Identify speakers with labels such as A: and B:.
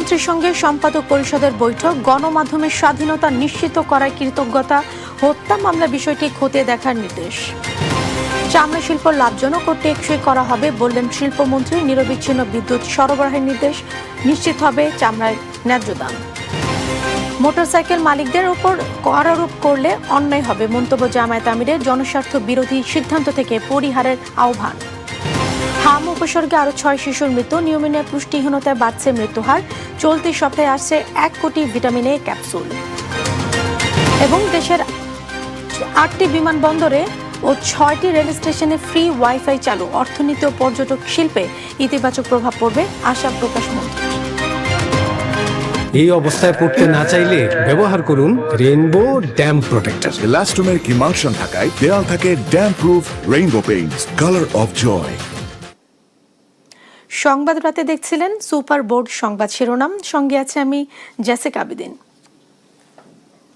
A: প্রধানমন্ত্রীর সঙ্গে সম্পাদক পরিষদের বৈঠক, গণমাধ্যমের স্বাধীনতা নিশ্চিত করার কৃতজ্ঞতা, হত্যা মামলা বিষয়টি খতিয়ে দেখার নির্দেশ। চামড়া শিল্প লাভজনক ও টেকসই করা হবে বললেন শিল্পমন্ত্রী। নিরবিচ্ছিন্ন বিদ্যুৎ সরবরাহের নির্দেশ, নিশ্চিত হবে চামড়ার ন্যায্য দাম। মোটরসাইকেল মালিকদের ওপর কর আরোপ করলে অন্যায় হবে মন্তব্য জামায়াত আমিরের। জনস্বার্থ বিরোধী সিদ্ধান্ত থেকে পরিহারের আহ্বান। হাম উপসর্গে আরো 6 শিশুর মৃত্যু, নিয়মিত পুষ্টিহীনতায় বাড়ছে মৃত্যুহার। চলতি সপ্তাহে আসছে 1 কোটি ভিটামিন এ ক্যাপসুল। এবং দেশের 8টি বিমানবন্দরে ও 6টি রেল স্টেশনে ফ্রি ওয়াইফাই চালু, অর্থনীতি ও পর্যটক শিল্পে ইতিবাচক প্রভাব পড়বে আশা প্রকাশ মন্ত্রী।
B: এই অবস্থায় পড়তে না চাইলে ব্যবহার করুন রেইনবো ড্যাম প্রোটেক্টর।
C: ইলাস্টোমের ইমালশন থাকায় দেয়াল থাকে damp proof rainbow paints, colour of joy.
A: সংবাদ রাতে দেখছিলেন সুপার বোর্ড সংবাদ শিরোনাম, সঙ্গে আছে আমি জেসিকা আবিদিন।